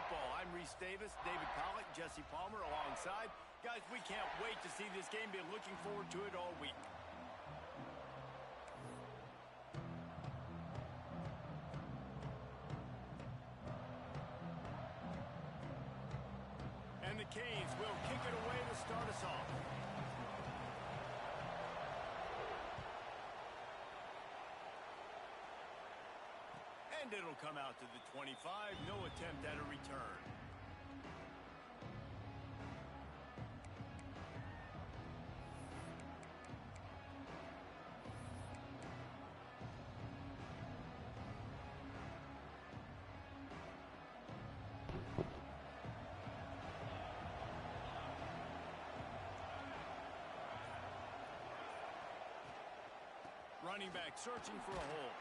Football. I'm Reese Davis, David Pollock, Jesse Palmer alongside. Guys, we can't wait to see this game. Been looking forward to it all week. And the Canes will kick it away to start us off. And it'll come out to the 25. No attempt at a return. Running back searching for a hole.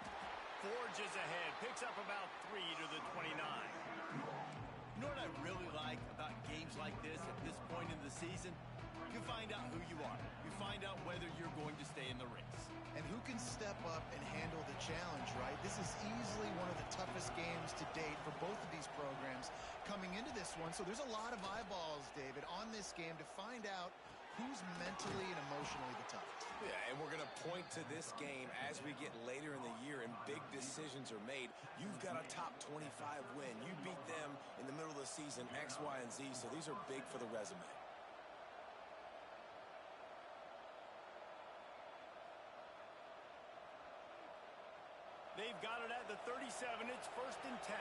Forges ahead, picks up about 3 to the 29. You know what I really like about games like this at this point in the season? You find out who you are. You find out whether you're going to stay in the race. And who can step up and handle the challenge, right? This is easily one of the toughest games to date for both of these programs coming into this one. So there's a lot of eyeballs, David, on this game to find out who's mentally and emotionally the toughest. Yeah, and we're going to point to this game as we get later in the year and big decisions are made. You've got a top 25 win. You beat them in the middle of the season, X, Y, and Z, so these are big for the resume. They've got it at the 37. It's 1st and 10.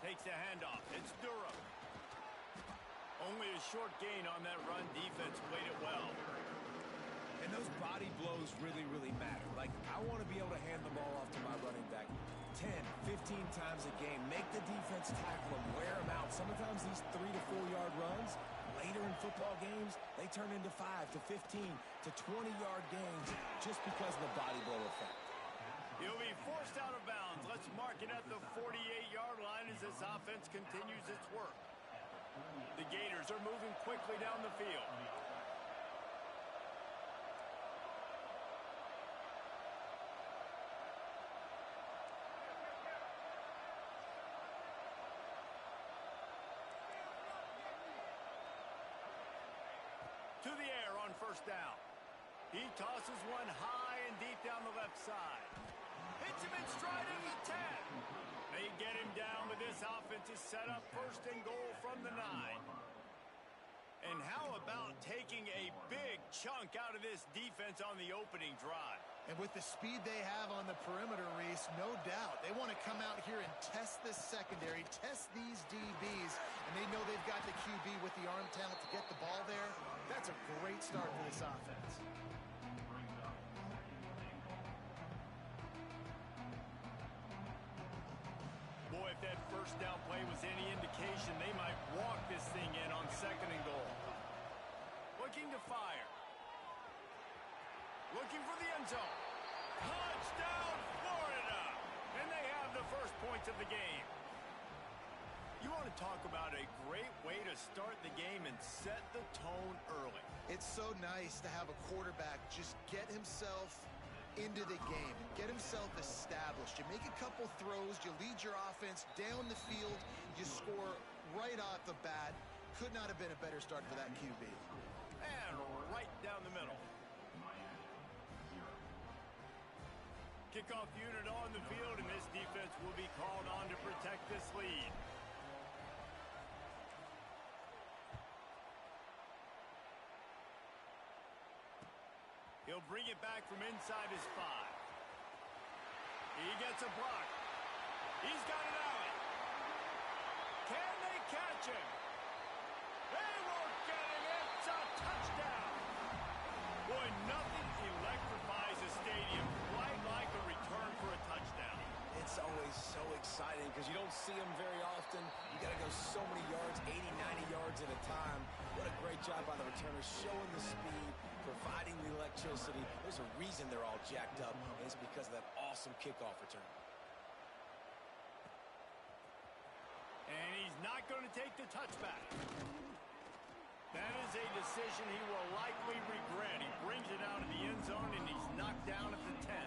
Takes the handoff. It's Durham. Only a short gain on that run. Defense played it well. And those body blows really, really matter. Like, I want to be able to hand the ball off to my running back 10, 15 times a game. Make the defense tackle them, wear them out. Sometimes these 3 to 4 yard runs, later in football games, they turn into 5 to 15 to 20-yard gains just because of the body blow effect. He'll be forced out of bounds. Let's mark it at the 48-yard line as this offense continues its work. The Gators are moving quickly down the field. To the air on 1st down. He tosses one high and deep down the left side. Hits him in stride at the 10. They get him down, but this offense is set up 1st and goal from the 9. And how about taking a big chunk out of this defense on the opening drive? And with the speed they have on the perimeter, Reese, no doubt, they want to come out here and test this secondary, test these DBs, and they know they've got the QB with the arm talent to get the ball there. That's a great start for this offense. Boy, if that 1st down play was any indication, they might walk this thing in on 2nd and goal. Looking to fire. Looking for the end zone. Touchdown, Florida! And they have the first points of the game. You want to talk about a great way to start the game and set the tone early. It's so nice to have a quarterback just get himself into the game, get himself established. You make a couple throws, you lead your offense down the field, you score right off the bat. Could not have been a better start for that QB. And right down the middle. Kickoff unit on the field, and this defense will be called on to protect this lead. He'll bring it back from inside his 5. He gets a block. He's got it out. Can they catch him? They won't get him. It's a touchdown. Boy, nothing electrifies a stadium quite like a return for a touchdown. It's always so exciting because you don't see them very often. You got to go so many yards, 80, 90 yards at a time. What a great job by the returners, showing the speed, providing the electricity. There's a reason they're all jacked up, and it's because of that awesome kickoff return. And he's not going to take the touchback. That is a decision he will likely regret. He brings it out of the end zone, and he's knocked down at the 10.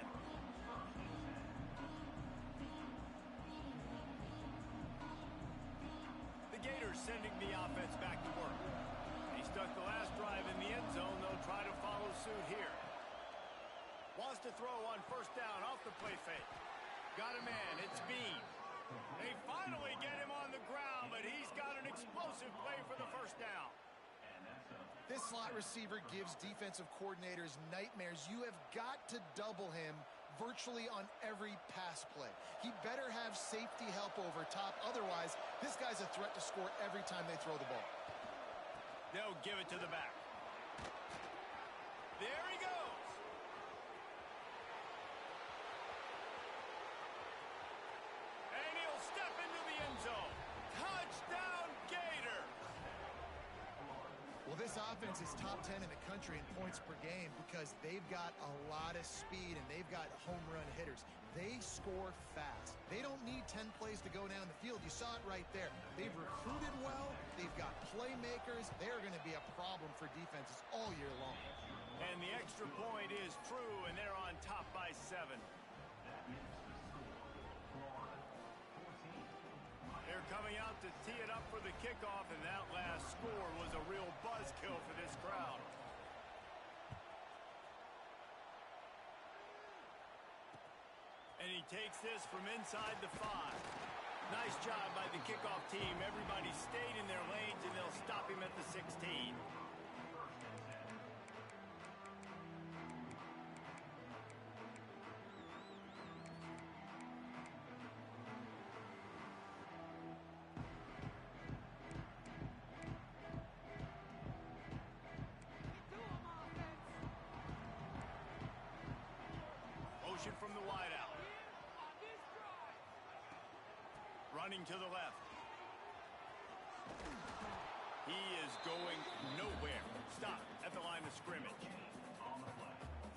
they're sending the offense back to work. He stuck the last drive in the end zone. They'll try to follow suit here. Wants to throw on first down off the play fake. Got a man. It's Bean. They finally get him on the ground, but he's got an explosive play for the first down. This slot receiver gives defensive coordinators nightmares. You have got to double him virtually on every pass play. He better have safety help over top. Otherwise, this guy's a threat to score every time they throw the ball. They'll give it to the back. There he goes. And he'll step into the end zone. Touchdown, Gator. Well, this offense is top 10 in the country in points per game because they've got a lot of speed and they've got home run hitters. They score fast. They don't need 10 plays to go down the field. You saw it right there. They've recruited well. They've got playmakers. They're going to be a problem for defenses all year long. And the extra point is true, and they're on top by 7. They're coming out to tee it up for the kickoff, and that last score was a real buzzkill for this crowd. And he takes this from inside the 5. Nice job by the kickoff team. Everybody stayed in their lanes, and they'll stop him at the 16. Motion from the wide out. Running to the left. He is going nowhere. Stop at the line of scrimmage.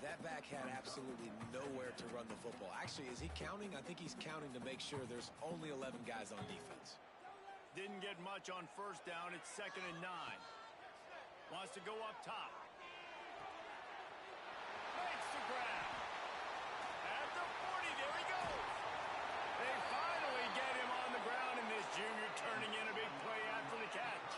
That back had absolutely nowhere to run the football. Actually, is he counting? I think he's counting to make sure there's only 11 guys on defense. Didn't get much on first down. It's 2nd and 9. Wants to go up top. Makes the grab. At the 40, there he goes. They finally get him on the ground, and this junior turning in a big play after the catch.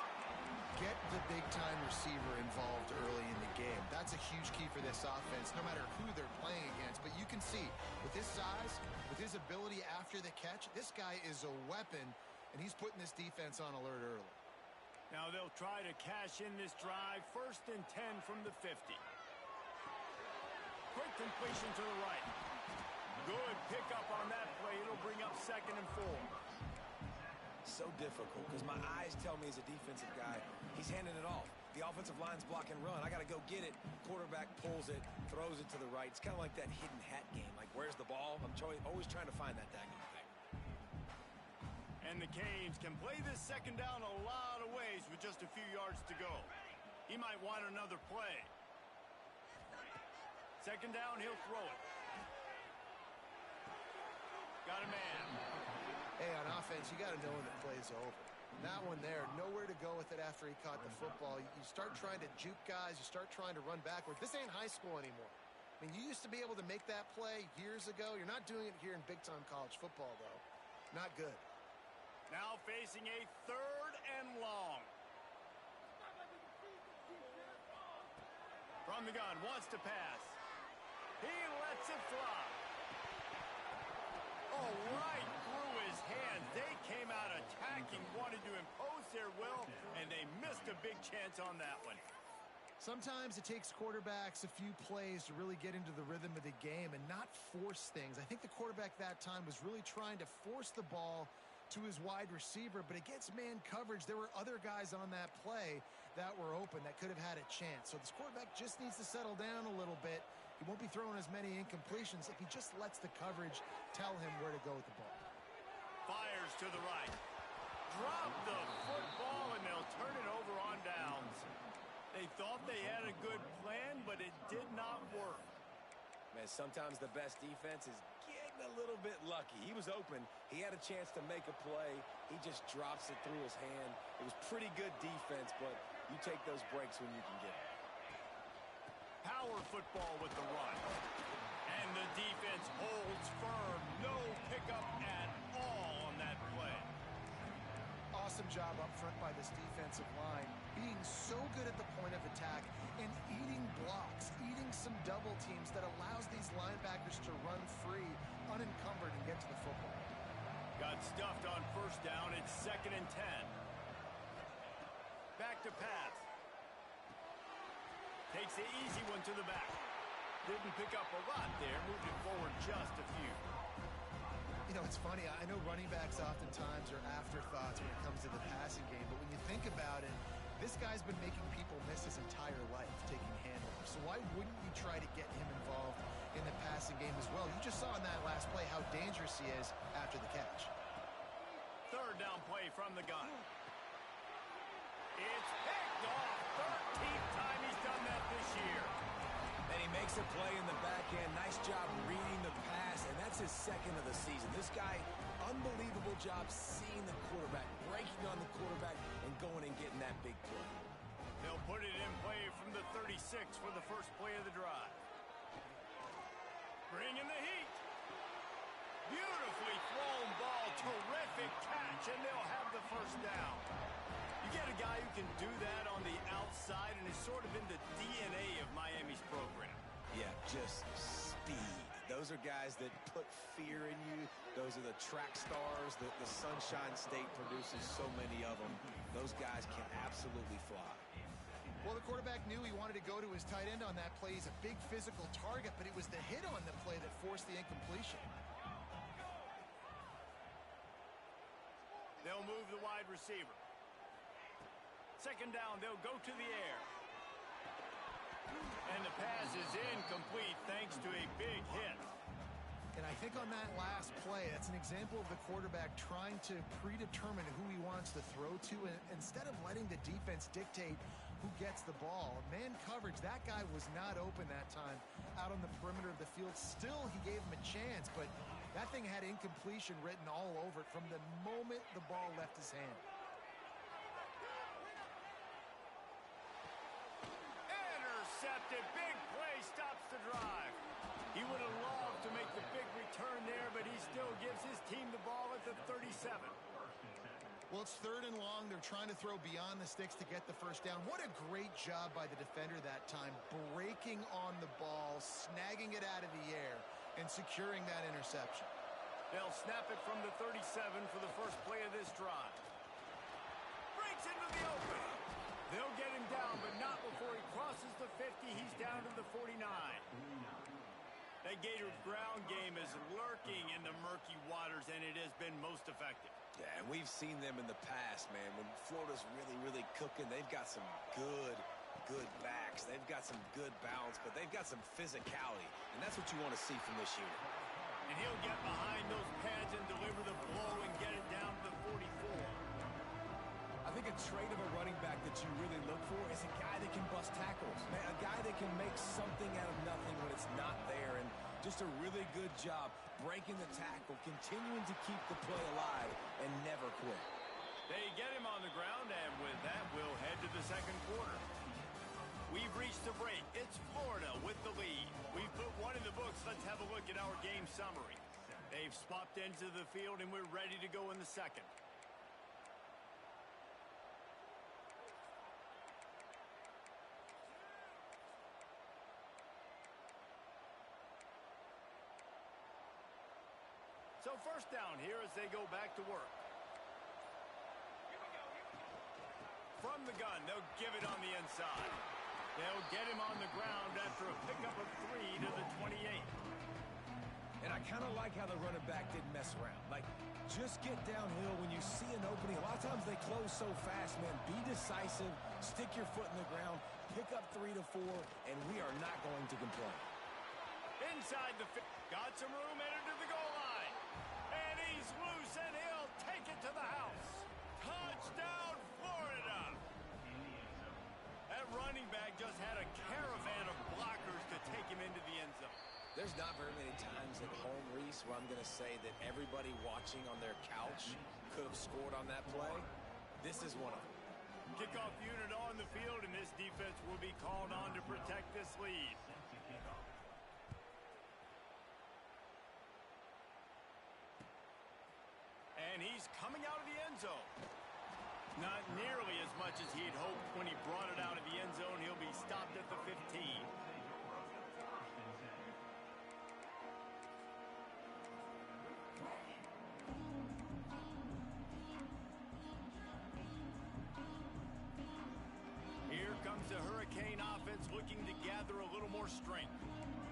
Get the big-time receiver involved early in the game. That's a huge key for this offense, no matter who they're playing against. But you can see, with his size, with his ability after the catch, this guy is a weapon, and he's putting this defense on alert early. Now they'll try to cash in this drive. 1st and 10 from the 50. Quick completion to the right. Good pickup on that play. It'll bring up 2nd and 4. So difficult because my eyes tell me as a defensive guy, he's handing it off. The offensive line's block and run. I got to go get it. Quarterback pulls it, throws it to the right. It's kind of like that hidden hat game. Like, where's the ball? I'm always trying to find that daggone thing. And the Canes can play this 2nd down a lot of ways with just a few yards to go. He might want another play. 2nd down, he'll throw it. Got a man. Hey, on offense, you got to know when the play's over. That one there, nowhere to go with it after he caught the football. You start trying to juke guys. You start trying to run backwards. This ain't high school anymore. I mean, you used to be able to make that play years ago. You're not doing it here in big-time college football, though. Not good. Now facing a 3rd and long. From the gun, wants to pass. He lets it fly. Oh, right through his hands. They came out attacking, wanted to impose their will, and they missed a big chance on that one. Sometimes it takes quarterbacks a few plays to really get into the rhythm of the game and not force things. I think the quarterback that time was really trying to force the ball to his wide receiver, but against man coverage, there were other guys on that play that were open that could have had a chance. So this quarterback just needs to settle down a little bit. He won't be throwing as many incompletions if he just lets the coverage tell him where to go with the ball. Fires to the right. Drop the football, and they'll turn it over on downs. They thought they had a good plan, but it did not work. Man, sometimes the best defense is getting a little bit lucky. He was open. He had a chance to make a play. He just drops it through his hand. It was pretty good defense, but you take those breaks when you can get them. Power football with the run. And the defense holds firm. No pickup at all on that play. Awesome awesome job up front by this defensive line, being so good at the point of attack and eating blocks, eating some double teams that allows these linebackers to run free, unencumbered, and get to the football. Got stuffed on first down. It's 2nd and 10. Back to pass. Takes the easy one to the back. Didn't pick up a lot there. Moved it forward just a few. You know, it's funny. I know running backs oftentimes are afterthoughts when it comes to the passing game, but when you think about it, this guy's been making people miss his entire life taking handoffs. So why wouldn't you try to get him involved in the passing game as well? You just saw in that last play how dangerous he is after the catch. 3rd down play from the gun. It's picked off. 13th time he's done that this year. And he makes a play in the back end. Nice job reading the pass, and that's his 2nd of the season. This guy, unbelievable job seeing the quarterback, breaking on the quarterback, and going and getting that big play. They'll put it in play from the 36 for the first play of the drive. Bringing the heat. Beautifully thrown ball. Terrific catch, and they'll have the first down. You get a guy who can do that on the outside, and is sort of in the DNA of Miami's program. Yeah, just speed. Those are guys that put fear in you. Those are the track stars. The Sunshine State produces so many of them. Those guys can absolutely fly. Well, the quarterback knew he wanted to go to his tight end on that play. He's a big physical target, but it was the hit on the play that forced the incompletion. They'll move the wide receiver. 2nd down, they'll go to the air. And the pass is incomplete thanks to a big hit. And I think on that last play, that's an example of the quarterback trying to predetermine who he wants to throw to, and instead of letting the defense dictate who gets the ball. Man coverage, that guy was not open that time out on the perimeter of the field. Still, he gave him a chance, but that thing had incompletion written all over it from the moment the ball left his hand. Intercepted. Big play stops the drive. He would have loved to make the big return there, but he still gives his team the ball at the 37. Well, it's 3rd and long. They're trying to throw beyond the sticks to get the first down. What a great job by the defender that time, breaking on the ball, snagging it out of the air, and securing that interception. They'll snap it from the 37 for the first play of this drive. Breaks into the open. They'll get him down, but not before he crosses the 50. He's down to the 49. That Gators ground game is lurking in the murky waters, and it has been most effective. Yeah, and we've seen them in the past, man. When Florida's really cooking, they've got some good backs. They've got some good balance, but they've got some physicality, and that's what you want to see from this unit. And he'll get behind those pads and deliver the blow and get it down to the 44. I think a trait of a running back that you really look for is a guy that can bust tackles, man, a guy that can make something out of nothing when it's not there, and just a really good job breaking the tackle, continuing to keep the play alive, and never quit. They get him on the ground, and with that, we'll head to the 2nd quarter. We've reached the break. It's Florida with the lead. We've put one in the books. Let's have a look at our game summary. They've swapped ends of the field, and we're ready to go in the 2nd. So 1st down here as they go back to work. From the gun, they'll give it on the inside. They'll get him on the ground after a pickup of 3 to the 28. And I kind of like how the running back didn't mess around. Like, just get downhill when you see an opening. A lot of times they close so fast, man. Be decisive, stick your foot in the ground, pick up 3 to 4, and we are not going to complain. Inside the got some room, entered to the goal line. And he's loose, and he'll take it to the house. Touchdown, Florida! That running back just had a caravan of blockers to take him into the end zone. There's not very many times at home, Reese, where I'm going to say that everybody watching on their couch could have scored on that play. This is one of them. Kickoff unit on the field, and this defense will be called on to protect this lead. And he's coming out of the end zone. Not nearly as much as he'd hoped when he brought it out of the end zone. He'll be stopped at the 15. Here comes the Hurricane offense looking to gather a little more strength.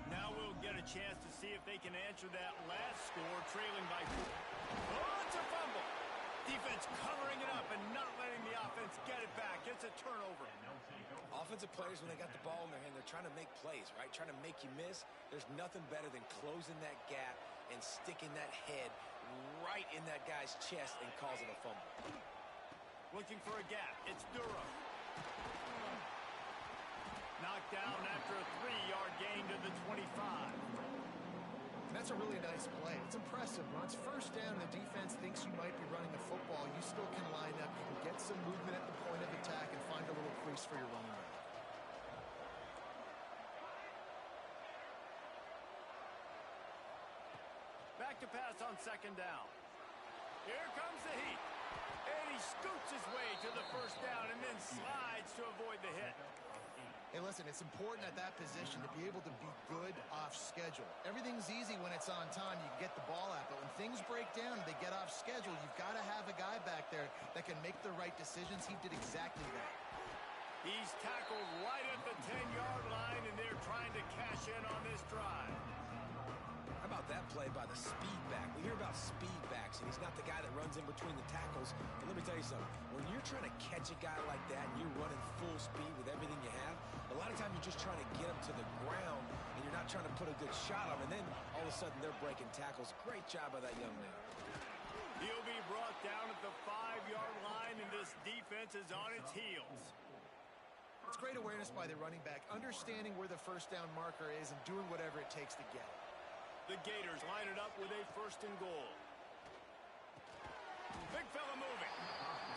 Now we'll get a chance to see if they can answer that last score, trailing by 4. Oh, it's a fumble. Defense covering it up and not letting the offense get it back. It's a turnover. Offensive players, when they got the ball in their hand, they're trying to make plays, right? Trying to make you miss. There's nothing better than closing that gap and sticking that head right in that guy's chest and causing a fumble. Looking for a gap. It's Durham. Knocked down after a 3-yard gain to the 25. That's a really nice play. It's impressive. When it's first down, the defense thinks you might be running the football. You still can line up. You can get some movement at the point of attack and find a little crease for your running back. Back to pass on second down. Here comes the heat. And he scoots his way to the first down and then slides to avoid the hit. Hey, listen, it's important at that position to be able to be good off schedule. Everything's easy when it's on time. You can get the ball out, but when things break down and they get off schedule, you've got to have a guy back there that can make the right decisions. He did exactly that. He's tackled right at the 10-yard line, and they're trying to cash in on this drive. How about that play by the speed back? We hear about speed backs, and he's not the guy that runs in between the tackles. But let me tell you something. When you're trying to catch a guy like that and you're running full speed with everything you have, a lot of times you're just trying to get him to the ground, and you're not trying to put a good shot on him. And then all of a sudden they're breaking tackles. Great job by that young man. He'll be brought down at the 5-yard line, and this defense is on its heels. It's great awareness by the running back, understanding where the first down marker is and doing whatever it takes to get it. The Gators line it up with a 1st and goal. Big fella moving.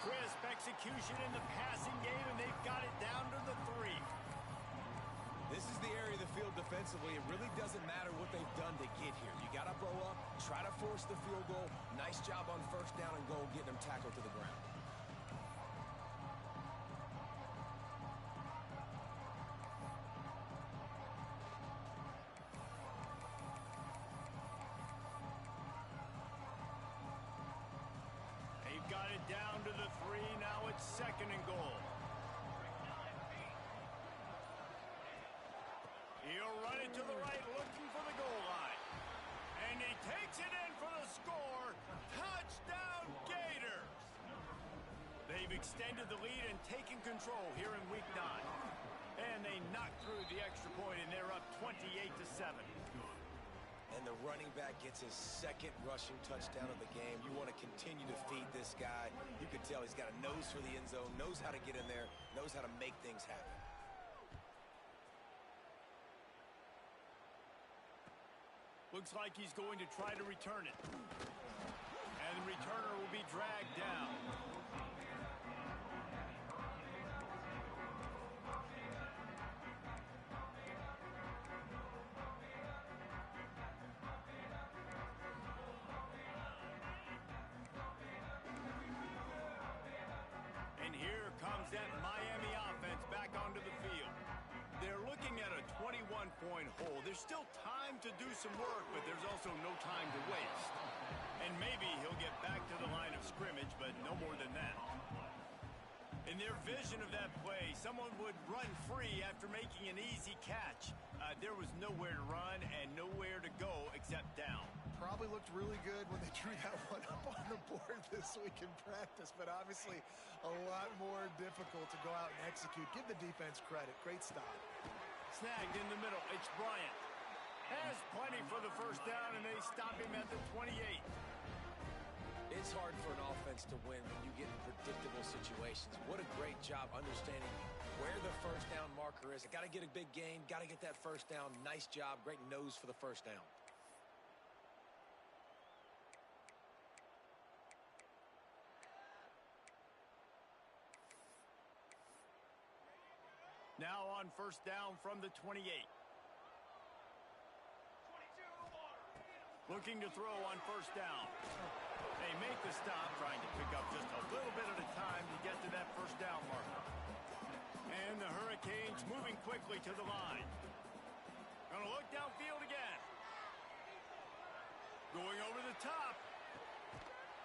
Crisp execution in the passing game, and they've got it down to the 3. This is the area of the field defensively. It really doesn't matter what they've done to get here. You got to blow up, try to force the field goal. Nice job on first down and goal, getting them tackled to the ground. Got it down to the 3. Now it's 2nd and goal. He'll run it to the right, looking for the goal line. And he takes it in for the score. Touchdown, Gators! They've extended the lead and taken control here in Week 9. And they knocked through the extra point, and they're up 28-7. And the running back gets his 2nd rushing touchdown of the game. You want to continue to feed this guy. You can tell he's got a nose for the end zone, knows how to get in there, knows how to make things happen. Looks like he's going to try to return it. And the returner will be dragged down. Comes that Miami offense back onto the field. They're looking at a 21-point hole. There's still time to do some work, but there's also no time to waste. And maybe he'll get back to the line of scrimmage, but no more than that. In their vision of that play, someone would run free after making an easy catch. There was nowhere to run and nowhere to go except down. Probably looked really good when they drew that one up on the board this week in practice, but obviously a lot more difficult to go out and execute. Give the defense credit. Great stop. Snagged in the middle. It's Bryant. Has plenty for the first down, and they stop him at the 28. It's hard for an offense to win when you get in predictable situations. What a great job understanding where the first down marker is. Got to get a big gain. Got to get that first down. Nice job. Great nose for the first down. Now on first down from the 28. Looking to throw on first down. They make the stop, trying to pick up just a little bit at a time to get to Hurricanes moving quickly to the line. Gonna look downfield again. Going over the top.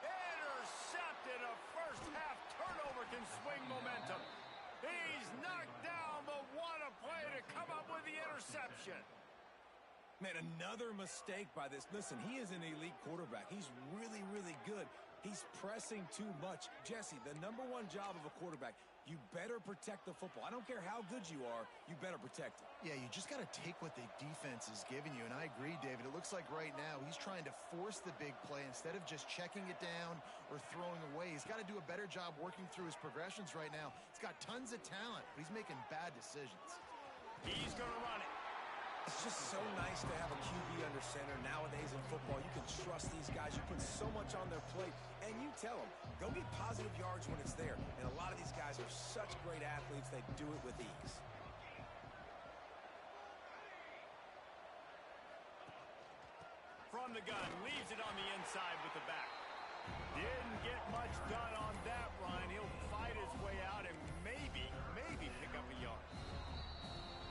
Intercepted. A first half turnover can swing momentum. He's knocked down, but what a play to come up with the interception. Man, another mistake by this. Listen, he is an elite quarterback. He's really, really good. He's pressing too much. Jesse, the number one job of a quarterback, you better protect the football. I don't care how good you are, you better protect it. Yeah, you just got to take what the defense is giving you, and I agree, David. It looks like right now he's trying to force the big play instead of just checking it down or throwing away. He's got to do a better job working through his progressions right now. He's got tons of talent, but he's making bad decisions. He's going to run it. It's just so nice to have a QB under center. Nowadays in football, you can trust these guys. You put so much on their plate, and you tell them, go get positive yards when it's there. And a lot of these guys are such great athletes, they do it with ease. From the gun, leaves it on the inside with the back. Didn't get much done on that run. He'll fight his way out and maybe pick up a yard.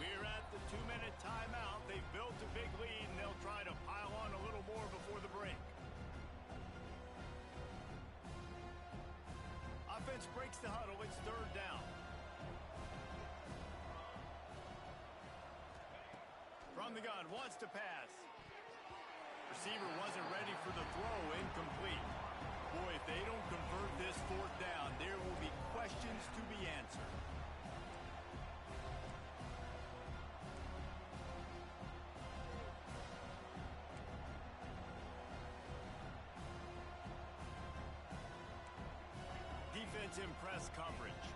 We're at the 2-minute timeout. They've built a big lead, and they'll try to pile on a little more before the break. Offense breaks the huddle. It's third down. From the gun, wants to pass. Receiver wasn't ready for the throw. Incomplete. Boy, if they don't convert this fourth down, there will be questions to be answered. Defense in press coverage.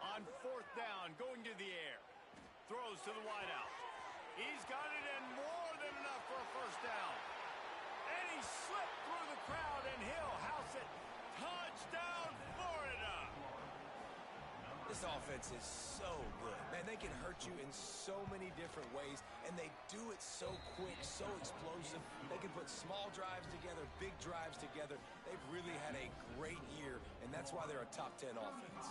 On fourth down, going to the air. Throws to the wideout. He's got it and more than enough for a first down. And he slipped through the crowd and he'll house it. Touchdown, Florida! This offense is so good. Man, they can hurt you in so many different ways, and they do it so quick, so explosive. They can put small drives together, big drives together. They've really had a great year, and that's why they're a top 10 offense.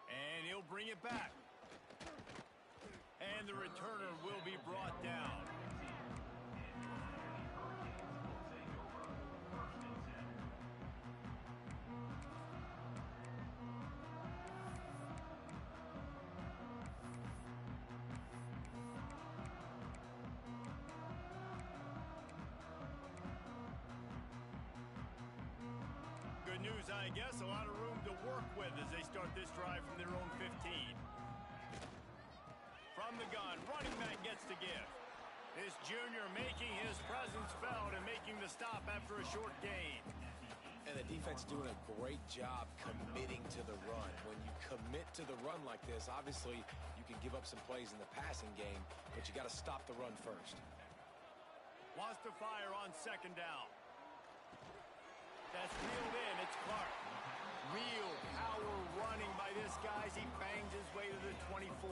And he'll bring it back. And the returner will be brought down. Good news, I guess. A lot of room to work with as they start this drive from their own 15. From the gun, running back gets to give. This junior making his presence felt and making the stop after a short gain. And the defense doing a great job committing to the run. When you commit to the run like this, obviously you can give up some plays in the passing game, but you got to stop the run first. Wants to fire on second down. That's reeled in. It's Clark. Real power running by this guy as he bangs his way to the 24.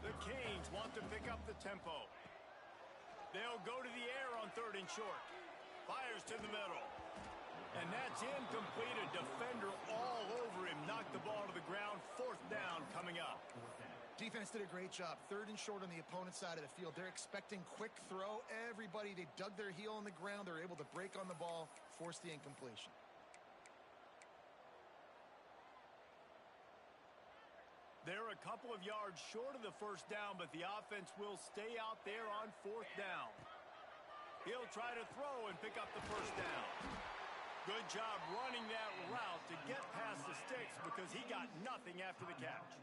The Canes want to pick up the tempo. They'll go to the air on third and short. Fires to the middle. And that's incomplete. A defender all over him. Knocked the ball to the ground. Fourth down coming up. Defense did a great job. Third and short on the opponent's side of the field. They're expecting quick throw. Everybody, they dug their heel on the ground. They're able to break on the ball, force the incompletion. They're a couple of yards short of the first down, but the offense will stay out there on fourth down. He'll try to throw and pick up the first down. Good job running that route to get past the sticks because he got nothing after the catch.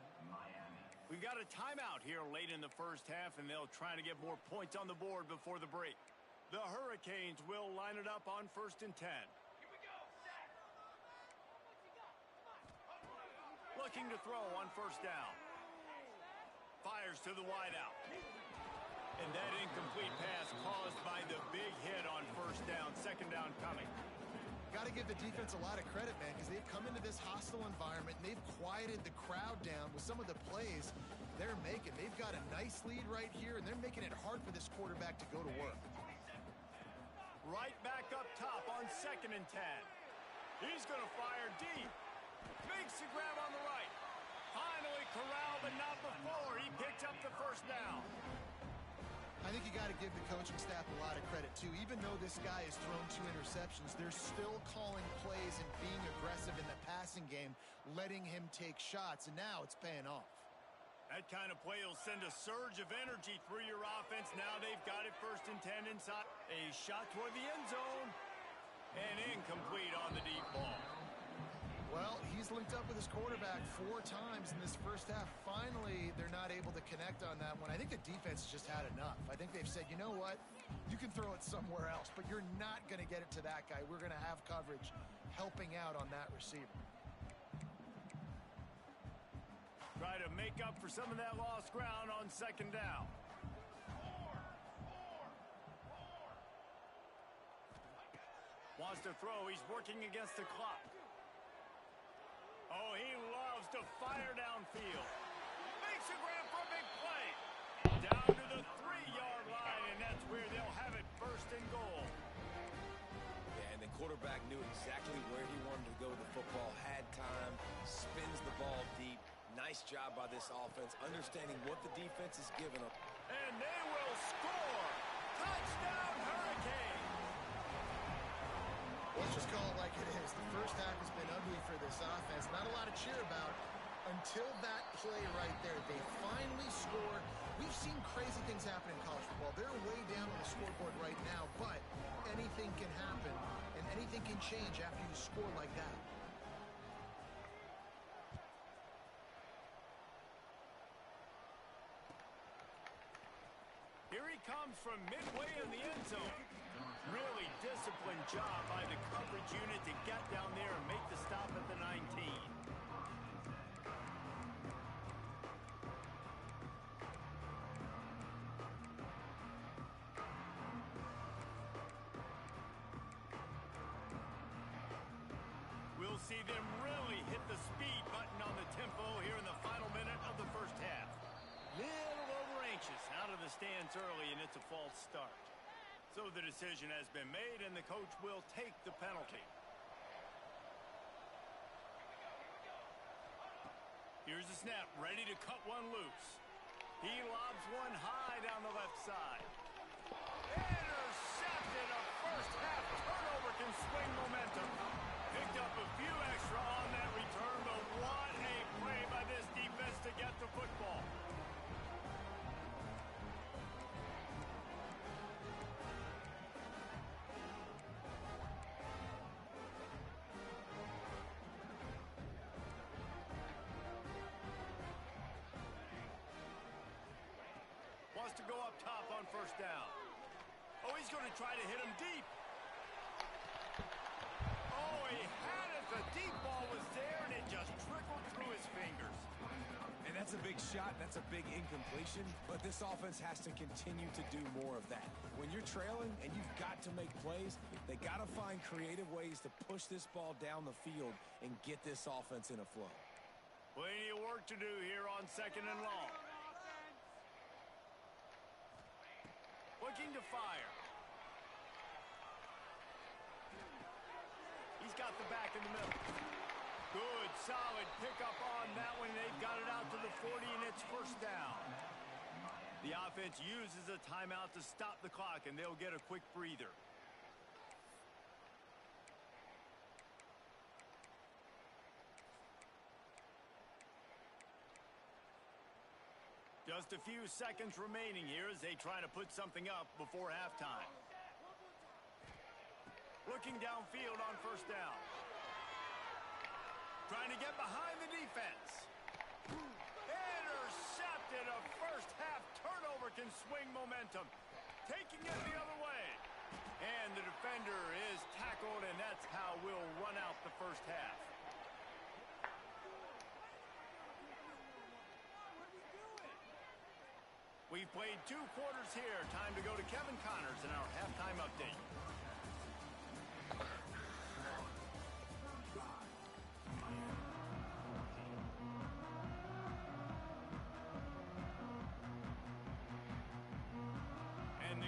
We've got a timeout here late in the first half, and they'll try to get more points on the board before the break. The Hurricanes will line it up on 1st and 10. Looking to throw on first down. Fires to the wideout. And that incomplete pass caused by the big hit on first down. Second down coming. Got to give the defense a lot of credit, man, because they've come into this hostile environment and they've quieted the crowd down with some of the plays they're making. They've got a nice lead right here, and they're making it hard for this quarterback to go to work. Right back up top on 2nd and 10. He's going to fire deep. Makes the grab on the right. Finally corralled, but not before. He picked up the first down. I think you got to give the coaching staff a lot of credit, too. Even though this guy has thrown 2 interceptions, they're still calling plays and being aggressive in the passing game, letting him take shots, and now it's paying off. That kind of play will send a surge of energy through your offense. Now they've got it 1st and 10 inside. A shot toward the end zone. And incomplete on the deep ball. Well, he's linked up with his quarterback 4 times in this first half. Finally, they're not able to connect on that one. I think the defense has just had enough. I think they've said, you know what? You can throw it somewhere else, but you're not going to get it to that guy. We're going to have coverage helping out on that receiver. Try to make up for some of that lost ground on 2nd down. Wants to throw. He's working against the clock. Oh, he loves to fire downfield. Makes a grab for a big play. Down to the 3-yard line, and that's where they'll have it 1st and goal. Yeah, and the quarterback knew exactly where he wanted to go with the football, had time, spins the ball deep. Nice job by this offense, understanding what the defense is giving them. And they will score. Touchdown, Hurricane. Let's just call it like it is. The first half has been ugly for this offense. Not a lot to cheer about until that play right there. They finally score. We've seen crazy things happen in college football. They're way down on the scoreboard right now, but anything can happen, and anything can change after you score like that. Here he comes from midway in the end zone. Really disciplined job by the coverage unit to get down there and make the stop at the 19. We'll see them really hit the speed button on the tempo here in the final minute of the first half. Little over-anxious out of the stands early, and it's a false start. So the decision has been made, and the coach will take the penalty. Here's the snap, ready to cut one loose. He lobs one high down the left side. Intercepted. A first-half turnover can swing momentum. Picked up a few extra on that return, but what a play by this defense to get the football. Wants to go up top on 1st down. Oh, he's going to try to hit him deep. Oh, he had it. The deep ball was there, and it just trickled through his fingers. And that's a big shot. That's a big incompletion. But this offense has to continue to do more of that. When you're trailing and you've got to make plays, they got to find creative ways to push this ball down the field and get this offense in a flow. Plenty of work to do here on 2nd and long. Looking to fire. He's got the back in the middle. Good, solid pickup on that one. They've got it out to the 40, and it's 1st down. The offense uses a timeout to stop the clock, and they'll get a quick breather. Just a few seconds remaining here as they try to put something up before halftime. Looking downfield on 1st down. Trying to get behind the defense. Intercepted. A first-half turnover can swing momentum. Taking it the other way. And the defender is tackled, and that's how we'll run out the first half. We've played 2 quarters here. Time to go to Kevin Connors in our halftime update.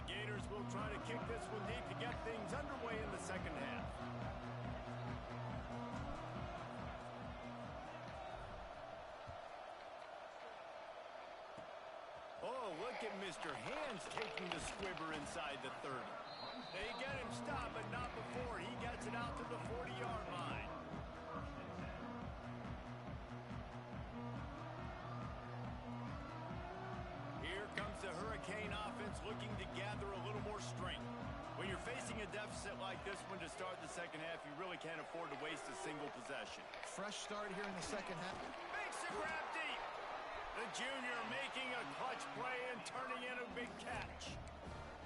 The Gators will try to kick this one deep to get things underway in the second half. Oh, look at Mr. Hands taking the squibber inside the 30. They get him stopped, but not before he gets it out to the 40-yard line. Here comes the Hurricane offense looking to gather a little more strength. When you're facing a deficit like this one to start the second half, you really can't afford to waste a single possession. Fresh start here in the second half. Makes the grab deep. The junior making a clutch play and turning in a big catch.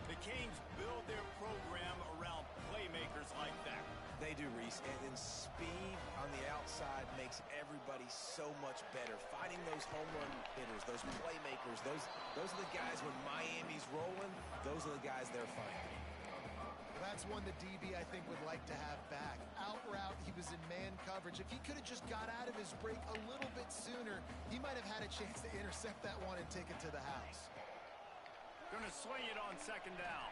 The Canes build their program around playmakers like that. They do, Reese, and then speed on the outside makes everybody so much better. Finding those home run hitters, those playmakers, those are the guys when Miami's rolling, those are the guys they're finding. That's one the DB, I think, would like to have back. Out route, he was in man coverage. If he could have just got out of his break a little bit sooner, he might have had a chance to intercept that one and take it to the house. Gonna swing it on second down.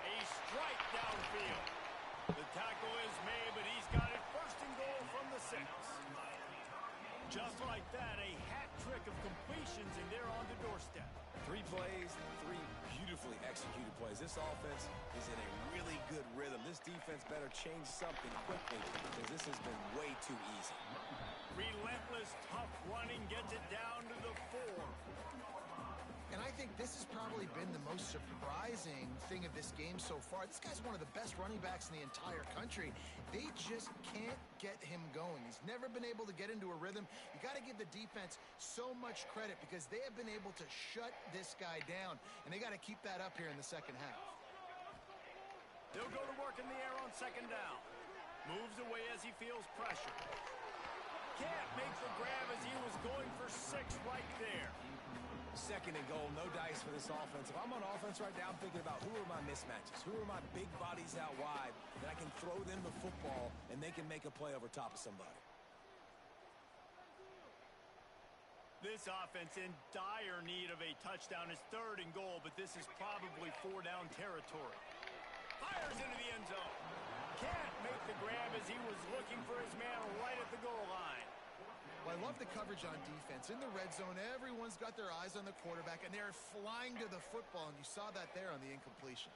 A strike downfield. The tackle is made, but he's got it first and goal from the 6. Just like that, a hat trick of completions, and they're on the doorstep. 3 plays, 3 beautifully executed plays. This offense is in a really good rhythm. This defense better change something quickly because this has been way too easy. Relentless, tough running gets it down to the 4. And I think this has probably been the most surprising thing of this game so far. This guy's one of the best running backs in the entire country. They just can't get him going. He's never been able to get into a rhythm. You got to give the defense so much credit because they have been able to shut this guy down, and they got to keep that up here in the second half. They'll go to work in the air on second down. Moves away as he feels pressure. Can't make the grab as he was going for 6 right there. Second and goal, no dice for this offense. If I'm on offense right now, I'm thinking about who are my mismatches, who are my big bodies out wide that I can throw them the football and they can make a play over top of somebody. This offense in dire need of a touchdown is third and goal, but this is probably 4-down territory. Fires into the end zone. Can't make the grab as he was looking for his man right at the goal line. Well, I love the coverage on defense. In the red zone, everyone's got their eyes on the quarterback, and they're flying to the football, and you saw that there on the incompletion.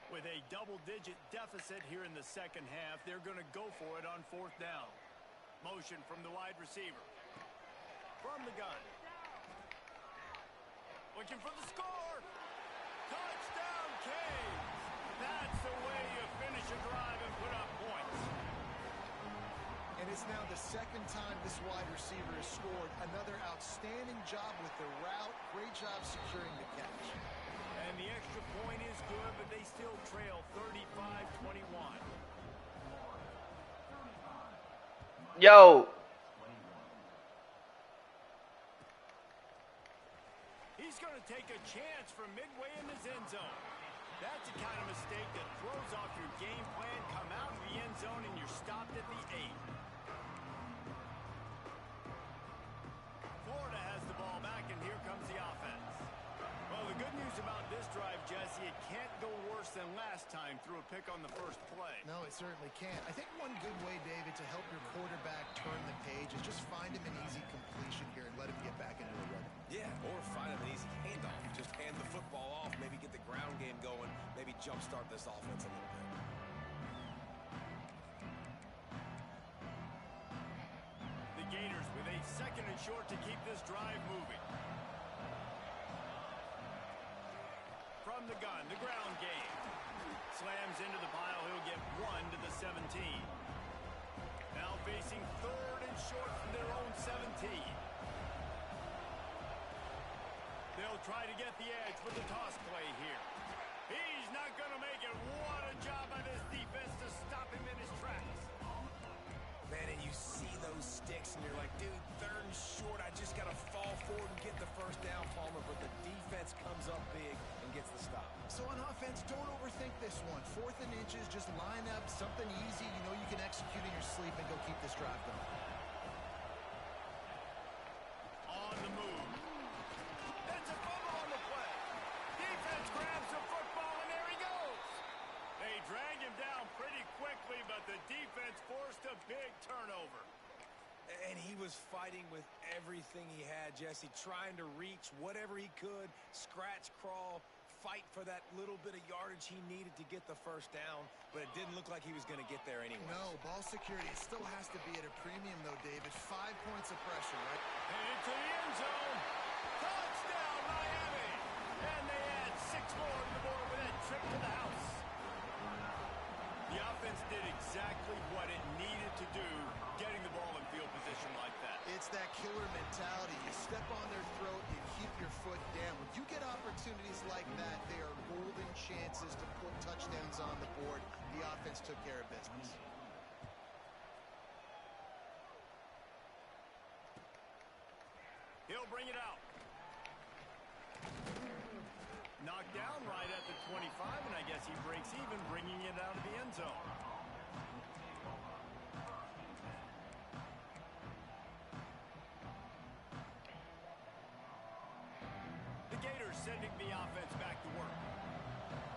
With a double-digit deficit here in the second half, they're going to go for it on 4th down. Motion from the wide receiver. From the gun. Looking for the score. Touchdown, Canes. That's the way you finish a drive and put up points. And it's now the second time this wide receiver has scored. Another outstanding job with the route. Great job securing the catch. And the extra point is good, but they still trail 35-21. Yo. He's going to take a chance from midway in his end zone. That's the kind of mistake that throws off your game plan. Come out of the end zone and you're stopped at the 8. Florida has the ball back, and here comes the offense. Well, the good news about this drive, Jesse, it can't go worse than last time through a pick on the first play. No, it certainly can't. I think one good way, David, to help your quarterback turn the page is just find him an easy completion here and let him get back into the rhythm. Yeah, or find him an easy handoff. Just hand the football off, maybe get the ground game going, maybe jumpstart this offense a little bit. The Gators with a second and short to keep this drive moving. From the gun, the ground game. Slams into the pile, he'll get 1 to the 17. Now facing third and short from their own 17. They'll try to get the edge with the toss play here. He's not going to make it. What a job by this defense to stop him in his tracks. Man, and you see those sticks, and you're like, dude, third and short, I just got to fall forward and get the first down, Palmer, but the defense comes up big and gets the stop. So on offense, don't overthink this one. 4th and inches, just line up, something easy. You know you can execute in your sleep and go keep this drive going. On the move. He was fighting with everything he had, Jesse, trying to reach whatever he could, scratch, crawl, fight for that little bit of yardage he needed to get the first down, but it didn't look like he was going to get there anyway. No, ball security, it still has to be at a premium, though, David. 5 points of pressure, right? And into the end zone. Touchdown, Miami! And they add 6 more to the board with that trip to the house. The offense did exactly what it needed to do, getting the ball in field position like that. It's that killer mentality. You step on their throat, you keep your foot down. When you get opportunities like that, they are golden chances to put touchdowns on the board. The offense took care of business. He'll bring it out. Knocked down right at the 25, and I guess he breaks even, bringing it out of the end zone. The Gators sending the offense back to work.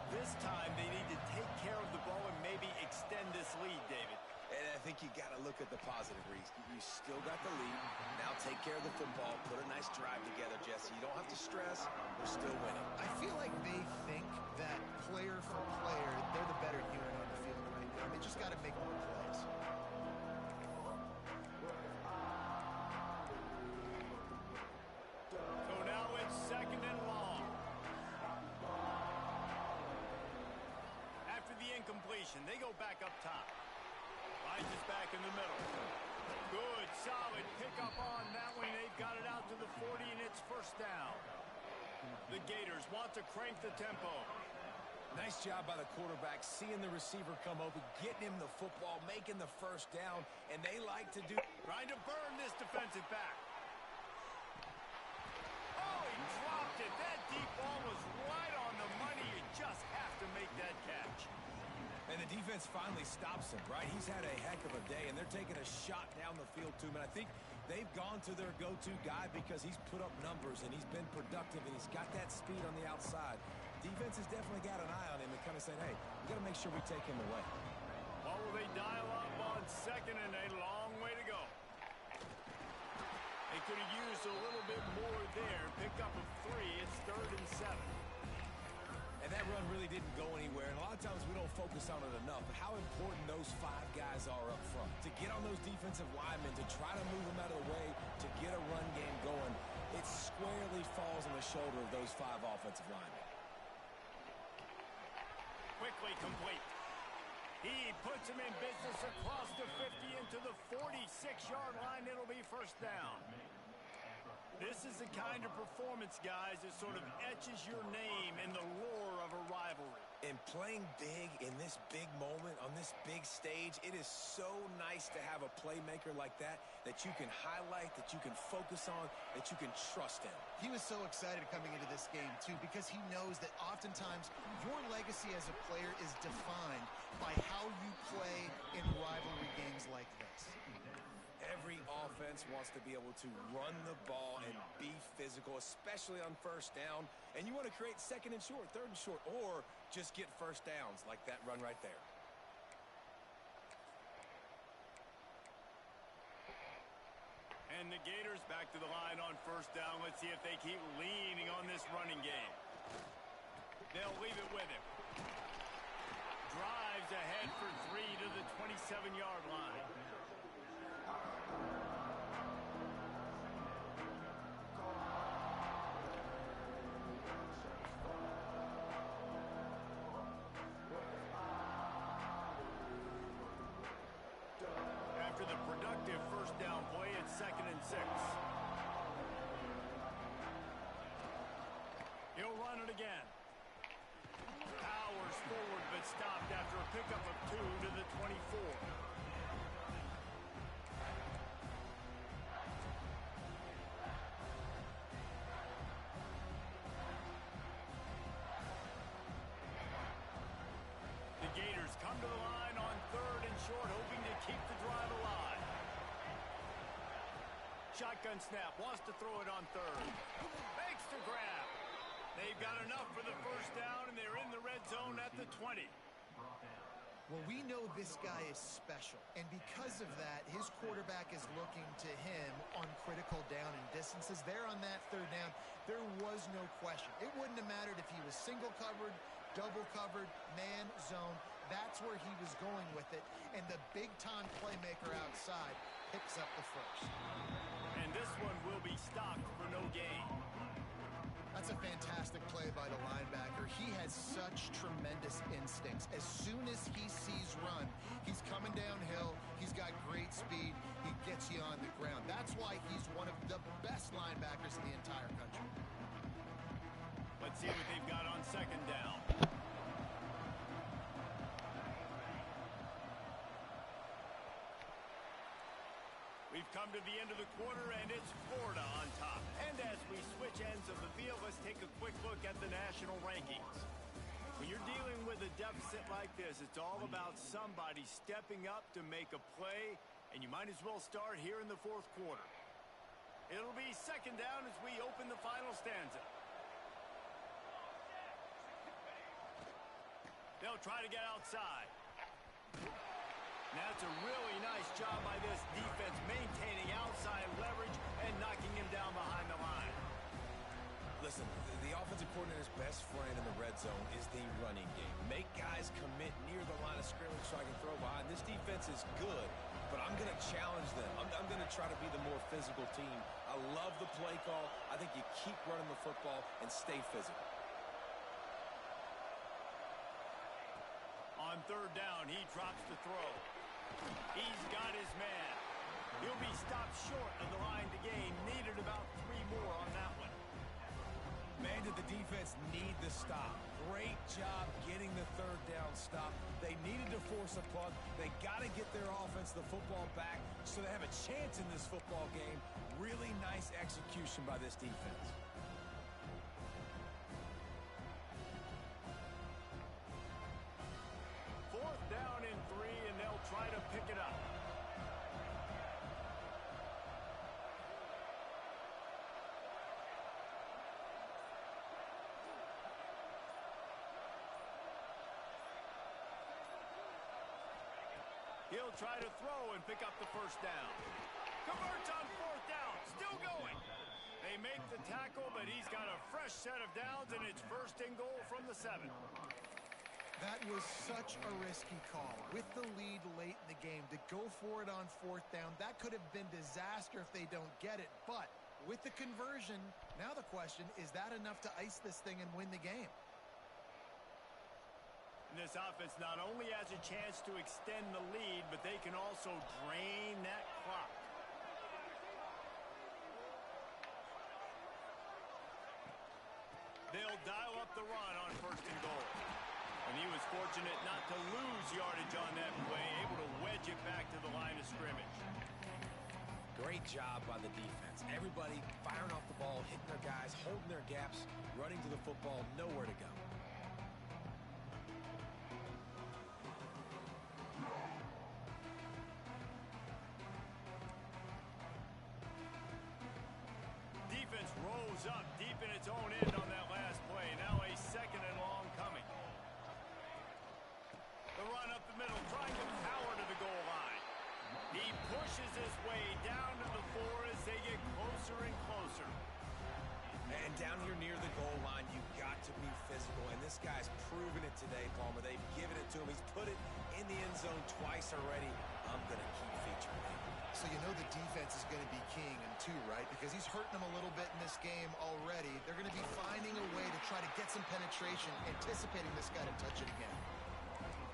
This time they need to take care of the ball and maybe extend this lead, David. And I think you got to look at the positive, Reese. You still got the lead. Now take care of the football. Put a nice drive together, Jesse. You don't have to stress. We're still winning. I feel like they think that player for player, they're the better unit on the field right now. They just got to make more plays. So now it's 2nd and long. After the incompletion, they go back up top. Finds us back in the middle. Good, solid pickup on that one. They've got it out to the 40, and it's first down. The Gators want to crank the tempo. Nice job by the quarterback, seeing the receiver come open, getting him the football, making the first down, and they like to do... Trying to burn this defensive back. Oh, he dropped it. That deep ball was right on the money. You just have to make that catch. And the defense finally stops him, right? He's had a heck of a day, and they're taking a shot down the field to him. And I think they've gone to their go-to guy because he's put up numbers, and he's been productive, and he's got that speed on the outside. Defense has definitely got an eye on him and kind of said, hey, we got to make sure we take him away. What will they dial up on 2nd and a long way to go? They could have used a little bit more there. Pick up of 3. It's 3rd and 7. And that run really didn't go anywhere, and a lot of times we don't focus on it enough, but how important those 5 guys are up front. To get on those defensive linemen, to try to move them out of the way, to get a run game going, it squarely falls on the shoulder of those 5 offensive linemen. Quickly complete. He puts him in business across the 50 into the 46-yard line. It'll be first down. This is the kind of performance, guys, that sort of etches your name in the lore of a rivalry. And playing big in this big moment, on this big stage, it is so nice to have a playmaker like that you can highlight, that you can focus on, that you can trust in. He was so excited coming into this game, too, because he knows that oftentimes your legacy as a player is defined by how you play in rivalry games like this. Every offense wants to be able to run the ball and be physical, especially on first down. And you want to create 2nd and short, 3rd and short, or just get first downs like that run right there. And the Gators back to the line on first down. Let's see if they keep leaning on this running game. They'll leave it with him. Drives ahead for 3 to the 27-yard line. After the productive first down play, it's 2nd and 6. He'll run it again. Powers forward, but stopped after a pickup of 2 to the 24. The Gators come to the line on 3rd and short, hoping to keep the drive alive. Shotgun snap, wants to throw it on 3rd. Makes the grab. They've got enough for the first down, and they're in the red zone at the 20. Well, we know this guy is special, and because of that, his quarterback is looking to him on critical down and distances. There on that third down, there was no question. It wouldn't have mattered if he was single covered, double covered, man, zone. That's where he was going with it, and the big-time playmaker outside picks up the first. And this one will be stopped for no gain. That's a fantastic play by the linebacker. He has such tremendous instincts. As soon as he sees run, he's coming downhill. He's got great speed. He gets you on the ground. That's why he's one of the best linebackers in the entire country. Let's see what they've got on second down. We've come to the end of the quarter, and it's Florida on top. And as we switch ends of the field, let's take a quick look at the national rankings. When you're dealing with a deficit like this, it's all about somebody stepping up to make a play, and you might as well start here in the fourth quarter. It'll be second down as we open the final stanza. They'll try to get outside. That's a really nice job by this defense, maintaining outside leverage and knocking him down behind the line. Listen, the offensive coordinator's best friend in the red zone is the running game. Make guys commit near the line of scrimmage so I can throw behind. This defense is good, but I'm going to challenge them. I'm going to try to be the more physical team. I love the play call. I think you keep running the football and stay physical. On third down, he drops the throw. He's got his man. He'll be stopped short of the line to gain. Needed about 3 more on that one. Man, did the defense need the stop. Great job getting the third down stop. They needed to force a punt. They got to get their offense the football back so they have a chance in this football game. Really nice execution by this defense. Fourth down and 3, and they'll try to pick it up. He'll try to throw and pick up the first down. Converts on fourth down. Still going. They make the tackle, but he's got a fresh set of downs, and it's first and goal from the 7. That was such a risky call. With the lead late in the game, to go for it on fourth down, that could have been disaster if they don't get it. But with the conversion, now the question, is that enough to ice this thing and win the game? This offense not only has a chance to extend the lead, but they can also drain that clock. They'll dial up the run on first and goal. And he was fortunate not to lose yardage on that play, able to wedge it back to the line of scrimmage. Great job by the defense. Everybody firing off the ball, hitting their guys, holding their gaps, running to the football, nowhere to go. Defense rolls up deep in its own end on that last play. Now a second and long coming. The run up the middle, trying to power to the goal line. He pushes his way down to the 4 as they get closer and closer. And down here near the goal line, you've got to be physical. And this guy's proven it today, Palmer. They've given it to him. He's put it in the end zone twice already. I'm going to keep featuring him. So you know the defense is going to be keying him too, right? Because he's hurting them a little bit in this game already. They're going to be finding a way to try to get some penetration, anticipating this guy to touch it again.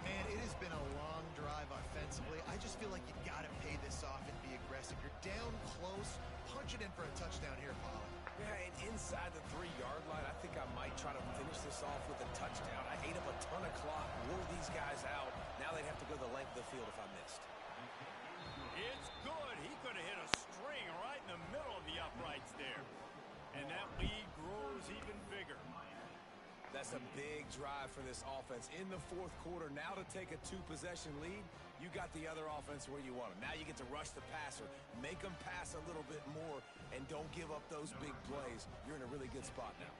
Man, it has been a long drive offensively. I just feel like you got to pay this off and be aggressive. You're down close. Punch it in for a touchdown here, Paul. Yeah, and inside the 3-yard line, I think I might try to finish this off with a touchdown. I ate up a ton of clock, wore these guys out. Now they'd have to go the length of the field if I missed. It's good. He could have hit a string right in the middle of the uprights there. And that lead grows even bigger. That's a big drive for this offense in the fourth quarter. Now to take a 2-possession lead, you got the other offense where you want them. Now you get to rush the passer, make them pass a little bit more, and don't give up those big plays. You're in a really good spot now.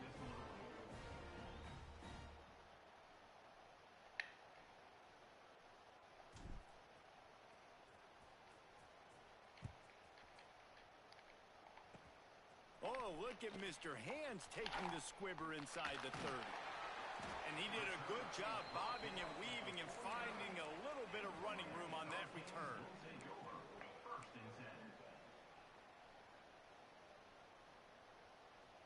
Well, look at Mr. Hands taking the squibber inside the 30. And he did a good job bobbing and weaving and finding a little bit of running room on that return.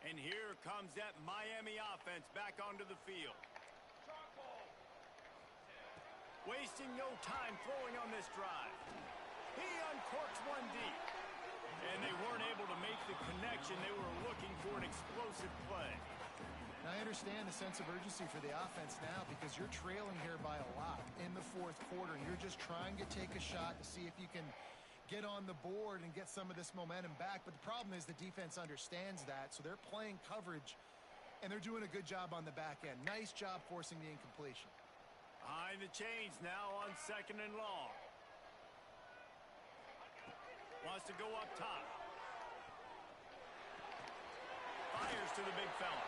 And here comes that Miami offense back onto the field. Wasting no time throwing on this drive. He uncorks one deep. And they weren't able to make the connection. They were looking for an explosive play. And I understand the sense of urgency for the offense now because you're trailing here by a lot in the fourth quarter. And you're just trying to take a shot to see if you can get on the board and get some of this momentum back. But the problem is the defense understands that, so they're playing coverage, and they're doing a good job on the back end. Nice job forcing the incompletion. Behind the chains now on 2nd and long. Wants to go up top. Fires to the big fella.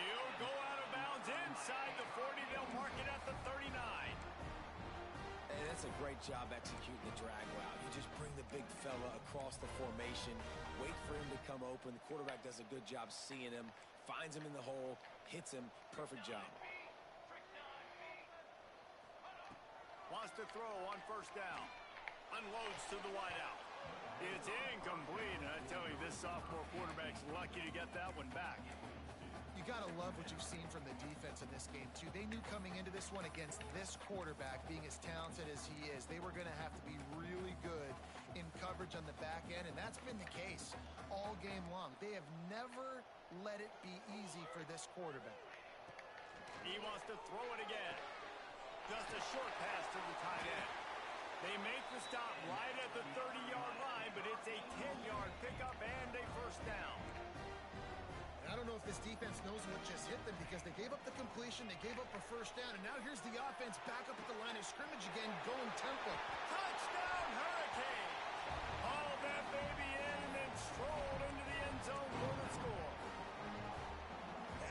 He'll go out of bounds inside the 40. They'll mark it at the 39. Hey, that's a great job executing the drag route. You just bring the big fella across the formation, wait for him to come open. The quarterback does a good job seeing him, finds him in the hole, hits him. Perfect job. Wants to throw on 1st down. Unloads to the wideout. It's incomplete. I tell you, this sophomore quarterback's lucky to get that one back. You got to love what you've seen from the defense in this game, too. They knew coming into this one against this quarterback, being as talented as he is, they were going to have to be really good in coverage on the back end, and that's been the case all game long. They have never let it be easy for this quarterback. He wants to throw it again. Just a short pass to the tight end. They make the stop right at the 30-yard line, but it's a 10-yard pickup and a 1st down. I don't know if this defense knows what just hit them because they gave up the completion, they gave up a 1st down, and now here's the offense back up at the line of scrimmage again, going tempo. Touchdown, Hurricane! Hauled that baby in and then strolled into the end zone for the score.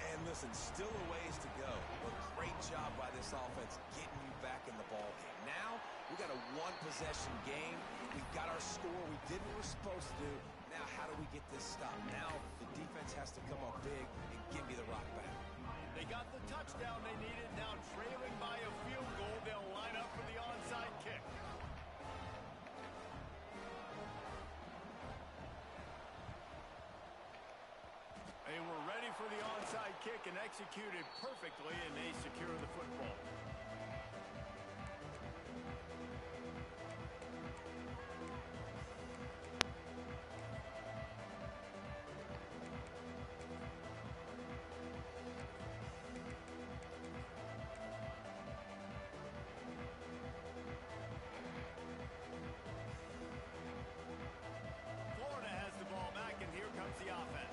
And listen, still a ways to go, but great job by this offense getting you back in the ball game. Now, we got a one-possession game. We've got our score. We did what we're supposed to do. Now, how do we get this stop? Now, the defense has to come up big and give me the rock back. They got the touchdown they needed. Now trailing by a field goal. They'll line up for the onside kick. They were ready for the onside kick and executed perfectly, and they secure the football. Florida has the ball back, and here comes the offense.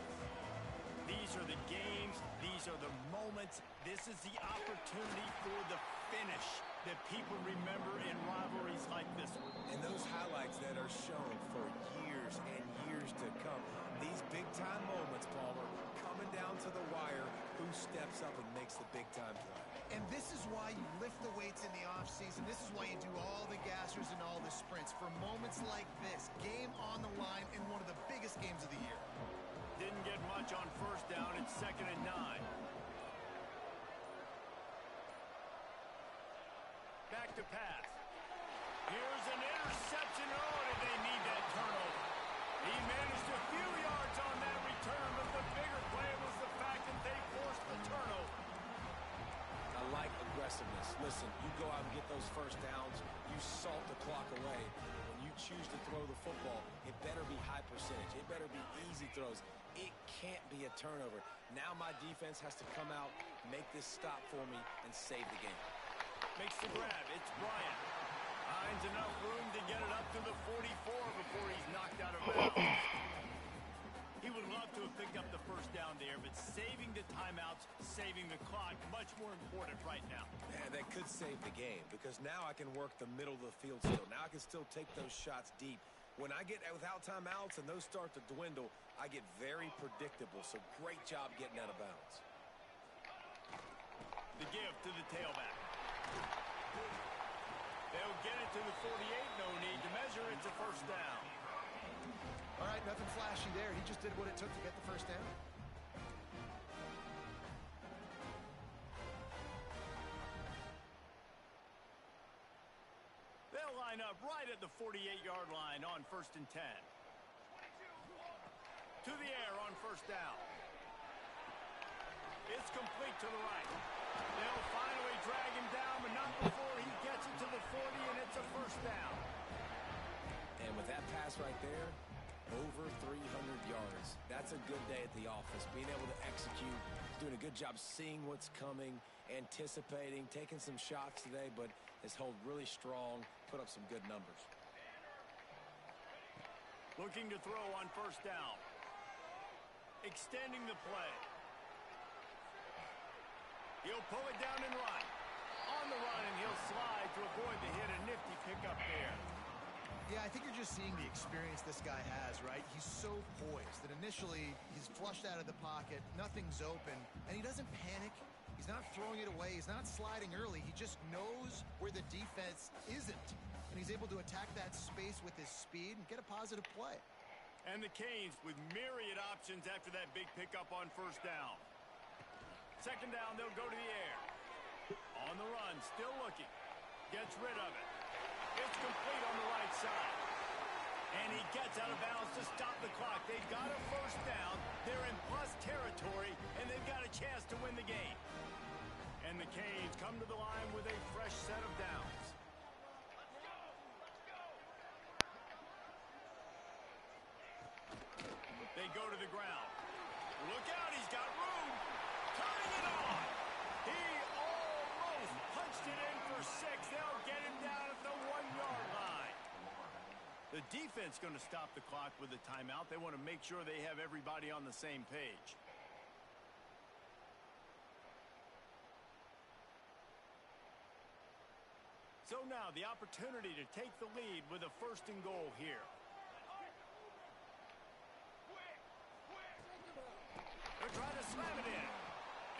These are the games. These are the moments. This is the opportunity for the finish that people remember in rivalries like this one. And those highlights that are shown for years and years to come. These big-time moments, Palmer, coming down to the wire, who steps up and makes the big-time play. And this is why you lift the weights in the offseason. This is why you do all the gassers and all the sprints. For moments like this, game on the line in one of the biggest games of the year. Didn't get much on 1st down. It's 2nd and 9. Back to pass. Here's an interception. Oh, did they need that turnover? He managed a few yards on that return, but the bigger play was the fact that they forced the turnover. I like aggressiveness. Listen, you go out and get those 1st downs. You salt the clock away. When you choose to throw the football, it better be high percentage. It better be easy throws. It can't be a turnover. Now my defense has to come out, make this stop for me, and save the game. Makes the grab. It's Bryant. Finds enough room to get it up to the 44 before he's knocked out of bounds. He would love to have picked up the 1st down there, but saving the timeouts, saving the clock, much more important right now. Yeah, that could save the game because now I can work the middle of the field still. Now I can still take those shots deep. When I get without timeouts and those start to dwindle, I get very predictable. So great job getting out of bounds. The give to the tailback. They'll get it to the 48. No need to measure. It's a 1st down. All right, nothing flashy there. He just did what it took to get the first down. They'll line up right at the 48-yard line on 1st and 10. To the air on 1st down. It's complete to the right. They'll finally drag him down, but not before he gets it to the 40, and it's a 1st down. And with that pass right there, over 300 yards. That's a good day at the office. Being able to execute, doing a good job seeing what's coming, anticipating, taking some shots today, but has held really strong, put up some good numbers. Looking to throw on 1st down. Extending the play. He'll pull it down and run. On the run, and he'll slide to avoid the hit. A nifty pickup there. Yeah, I think you're just seeing the experience this guy has, right? He's so poised that initially he's flushed out of the pocket, nothing's open, and he doesn't panic. He's not throwing it away. He's not sliding early. He just knows where the defense isn't, and he's able to attack that space with his speed and get a positive play. And the Canes with myriad options after that big pickup on 1st down. 2nd down, they'll go to the air. On the run, still looking. Gets rid of it. It's complete on the right side. And he gets out of bounds to stop the clock. They've got a 1st down. They're in plus territory, and they've got a chance to win the game. And the Canes come to the line with a fresh set of downs. They go to the ground. Look out, he's got room. Turning it on. He almost punched it in for 6. They'll get him down at the 1-yard line. The defense going to stop the clock with a timeout. They want to make sure they have everybody on the same page. So now the opportunity to take the lead with a 1st and goal here. They're trying to slam it in.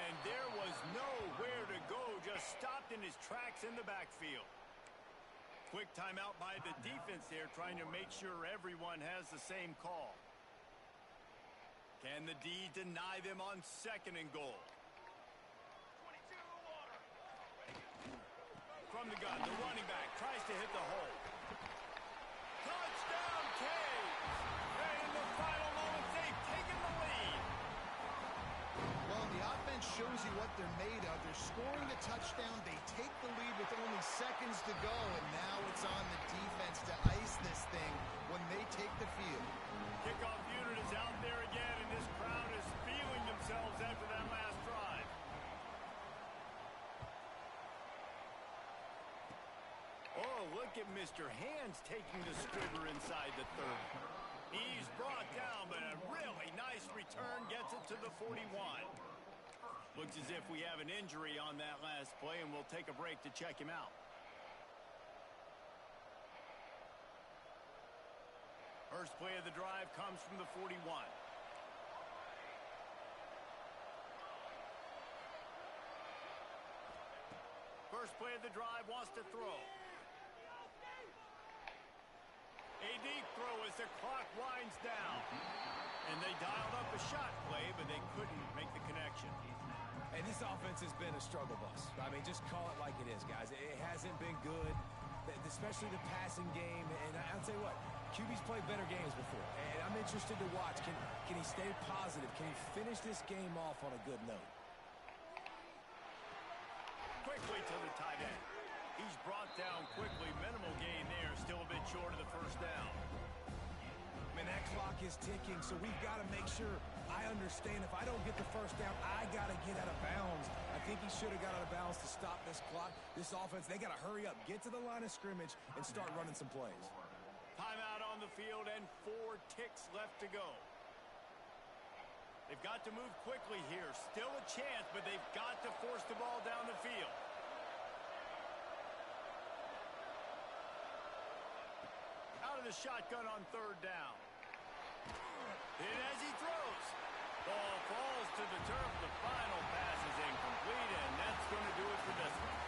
And there was nowhere to go, just stopped in his tracks in the backfield. Quick timeout by the defense there, trying to make sure everyone has the same call. Can the D deny them on 2nd and goal? From the gun, the running back tries to hit the hole. Touchdown, Canes! And in the final moments, they've taken the lead. Well, the offense shows you what they're made of. They're scoring the touchdown. They take the lead with only seconds to go, and now it's on the defense to ice this thing when they take the field. Kickoff unit is out there again, and this crowd is feeling themselves after that last drive. Oh, look at Mr. Hands taking the scribber inside the 30. He's brought down, but a really nice return gets it to the 41. Looks as if we have an injury on that last play, and we'll take a break to check him out. First play of the drive comes from the 41. First play of the drive wants to throw. A deep throw as the clock winds down. And they dialed up a shot play, but they couldn't make the connection. And this offense has been a struggle bus. I mean, just call it like it is, guys. It hasn't been good, especially the passing game. And I'll tell you what, QB's played better games before. And I'm interested to watch. Can he stay positive? Can he finish this game off on a good note? Quickly to the tight end. He's brought down quickly. Minimal gain there. Still a bit short of the 1st down. I mean, that clock is ticking, so we've got to make sure I understand if I don't get the 1st down, I got to get out of bounds. I think he should have got out of bounds to stop this clock. This offense, they got to hurry up, get to the line of scrimmage, and start running some plays. Timeout on the field and 4 ticks left to go. They've got to move quickly here. Still a chance, but they've got to force the ball down the field. Out of the shotgun on 3rd down. And as he throws, ball falls to the turf. The final pass is incomplete, and that's going to do it for this one.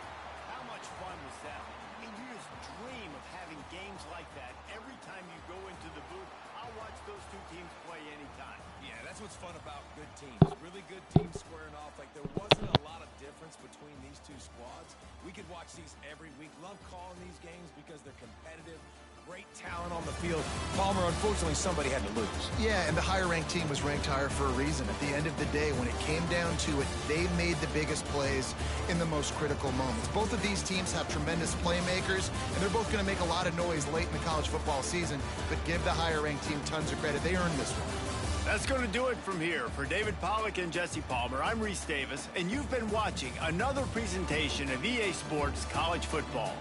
How much fun was that? I mean, you just dream of having games like that every time you go into the booth. I'll watch those two teams play anytime. Yeah, that's what's fun about good teams. Really good teams squaring off. Like, there wasn't a lot of difference between these two squads. We could watch these every week. Love calling these games because they're competitive. Great talent on the field. Palmer, unfortunately, somebody had to lose. Yeah, and the higher-ranked team was ranked higher for a reason. At the end of the day, when it came down to it, they made the biggest plays in the most critical moments. Both of these teams have tremendous playmakers, and they're both going to make a lot of noise late in the college football season, but give the higher-ranked team tons of credit. They earned this one. That's going to do it from here. For David Pollack and Jesse Palmer, I'm Reese Davis, and you've been watching another presentation of EA Sports College Football.